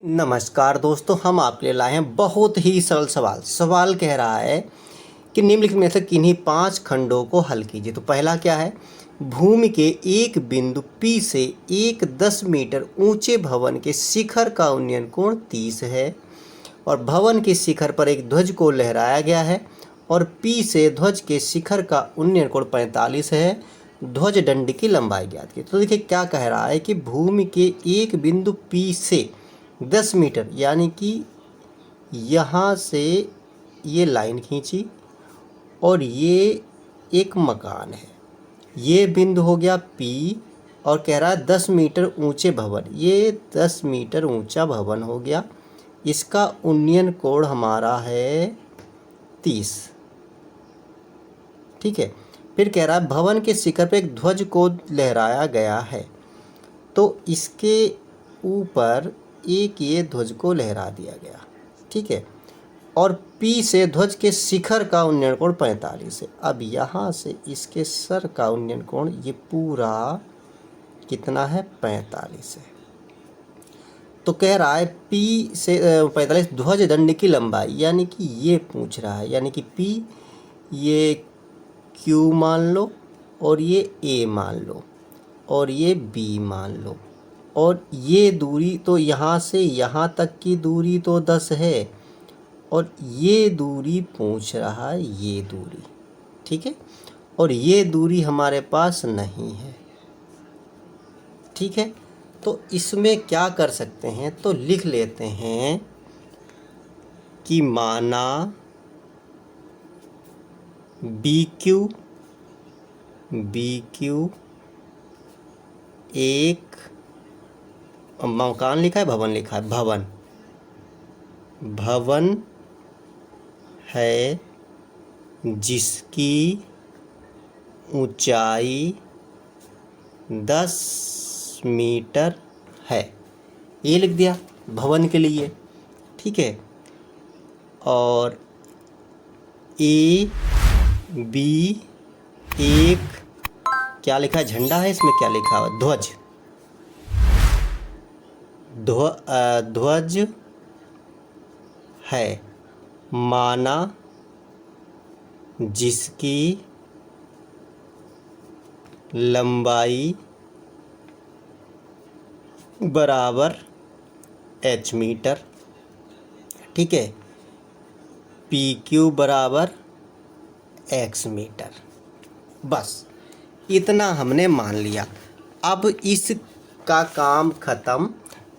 नमस्कार दोस्तों, हम आपके लिए लाए हैं बहुत ही सरल सवाल। सवाल कह रहा है कि निम्नलिखित में से किन्हीं 5 खंडों को हल कीजिए। तो पहला क्या है, भूमि के एक बिंदु P से एक 10 मीटर ऊंचे भवन के शिखर का उन्नयन कोण 30 है और भवन के शिखर पर एक ध्वज को लहराया गया है और P से ध्वज के शिखर का उन्नयन कोण 45 है। ध्वज दंड की लंबाई ज्ञात की। तो देखिए क्या कह रहा है कि भूमि के एक बिंदु P से 10 मीटर यानी कि यहाँ से ये लाइन खींची और ये एक मकान है, ये बिंदु हो गया P और कह रहा है 10 मीटर ऊंचे भवन, ये 10 मीटर ऊंचा भवन हो गया। इसका उन्नयन कोण हमारा है 30। ठीक है। फिर कह रहा है भवन के शिखर पर एक ध्वज को लहराया गया है, तो इसके ऊपर एक ये ध्वज को लहरा दिया गया। ठीक है। और P से ध्वज के शिखर का उन्नयन कोण 45 है। अब यहाँ से इसके सर का उन्नयन कोण ये पूरा कितना है, 45 है। तो कह रहा है P से 45 ध्वज दंड की लंबाई, यानी कि ये पूछ रहा है, यानी कि P ये Q मान लो और ये A मान लो और ये B मान लो और ये दूरी, तो यहाँ से यहाँ तक की दूरी तो 10 है और ये दूरी पूछ रहा है, ये दूरी। ठीक है। और ये दूरी हमारे पास नहीं है। ठीक है। तो इसमें क्या कर सकते हैं, तो लिख लेते हैं कि माना BQ एक मकान लिखा है, भवन लिखा है, भवन है जिसकी ऊंचाई 10 मीटर है। ये लिख दिया भवन के लिए। ठीक है। और AB एक क्या लिखा है, झंडा है, इसमें क्या लिखा है, ध्वज। ध्वज है माना जिसकी लंबाई बराबर h मीटर। ठीक है। PQ बराबर x मीटर। बस इतना हमने मान लिया। अब इसका काम ख़त्म।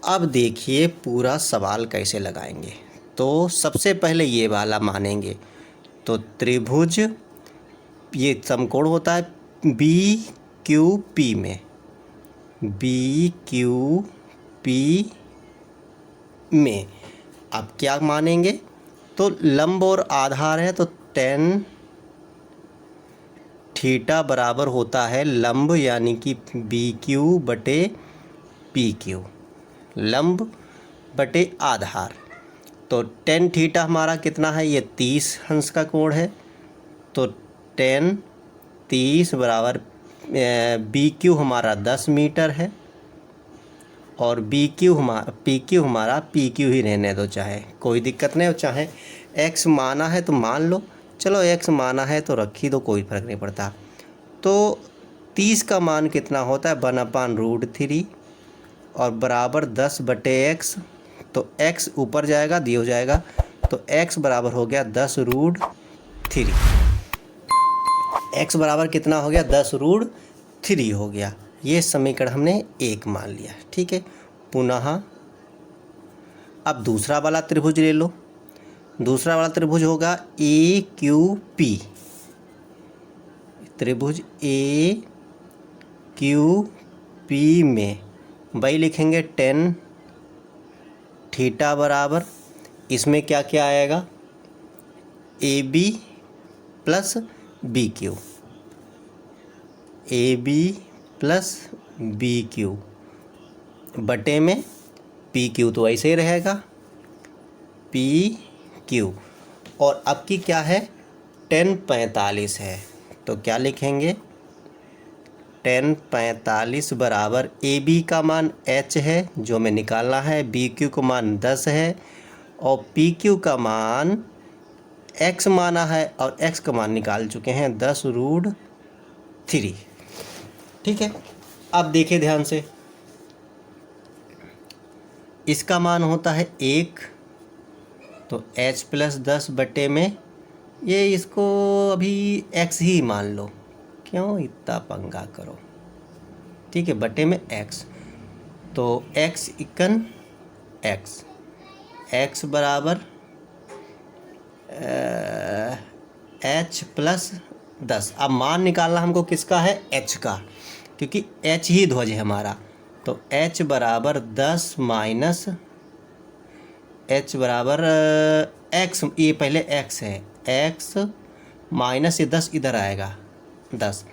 अब देखिए पूरा सवाल कैसे लगाएंगे। तो सबसे पहले ये वाला मानेंगे, तो त्रिभुज, ये समकोण होता है BQP में, BQP में अब क्या मानेंगे, तो लंब और आधार है, तो tan थीटा बराबर होता है लंब यानी कि BQ बटे PQ, लंब बटे आधार। तो tan थीटा हमारा कितना है, ये 30 अंश का कोण है, तो tan 30 बराबर BQ हमारा 10 मीटर है और PQ हमारा PQ ही रहने दो, चाहे कोई दिक्कत नहीं हो, चाहे x माना है तो मान लो, चलो x माना है तो रखी दो, कोई फ़र्क नहीं पड़ता। तो 30 का मान कितना होता है, 1/√3 और बराबर 10 बटे x, तो x ऊपर जाएगा, दिया हो जाएगा, तो x बराबर हो गया 10√3। x बराबर कितना हो गया, 10√3 हो गया। ये समीकरण हमने 1 मान लिया। ठीक है। पुनः अब दूसरा वाला त्रिभुज ले लो। दूसरा वाला त्रिभुज होगा AQP, त्रिभुज AQP में वही लिखेंगे tan थीटा बराबर, इसमें क्या क्या आएगा, AB plus BQ, AB plus BQ बटे में PQ, तो ऐसे ही रहेगा PQ। और अब की क्या है, tan 45 है, तो क्या लिखेंगे, 1045 बराबर ए बी का मान h है जो हमें निकालना है, बी क्यू का मान 10 है और पी क्यू का मान x माना है और x का मान निकाल चुके हैं 10√3। ठीक है, अब देखिए ध्यान से, इसका मान होता है 1, तो h + 10 बटे में ये इसको अभी x ही मान लो, क्यों इतना पंगा करो। ठीक है, बटे में x, तो x इक्न x बराबर h + 10। अब मान निकालना हमको किसका है, h का, क्योंकि h ही ध्वज है हमारा। तो h बराबर 10 माइनस h बराबर x, ये पहले x है, x माइनस ये 10 इधर आएगा 10।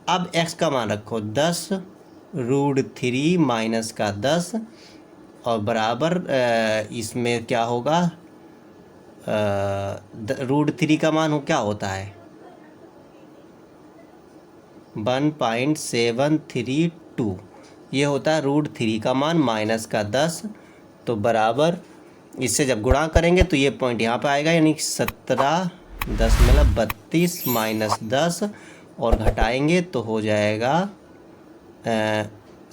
अब x का मान रखो 10√3 माइनस का 10 और बराबर इसमें क्या होगा, √3 का मान क्या होता है 1.732, ये होता है √3 का मान माइनस का 10। तो बराबर इससे जब गुणा करेंगे तो ये पॉइंट यहाँ पे आएगा, यानी 17.32 माइनस 10 और घटाएंगे तो हो जाएगा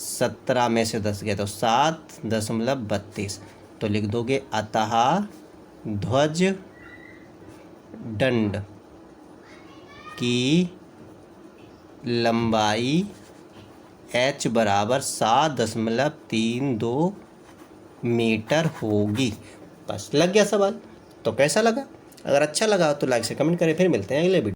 17 में से 10 गया तो 7.32। तो लिख दोगे अतः ध्वज दंड की लंबाई h बराबर 7.32 मीटर होगी। बस लग गया सवाल। तो कैसा लगा? अगर अच्छा लगा तो लाइक से कमेंट करें। फिर मिलते हैं अगले वीडियो।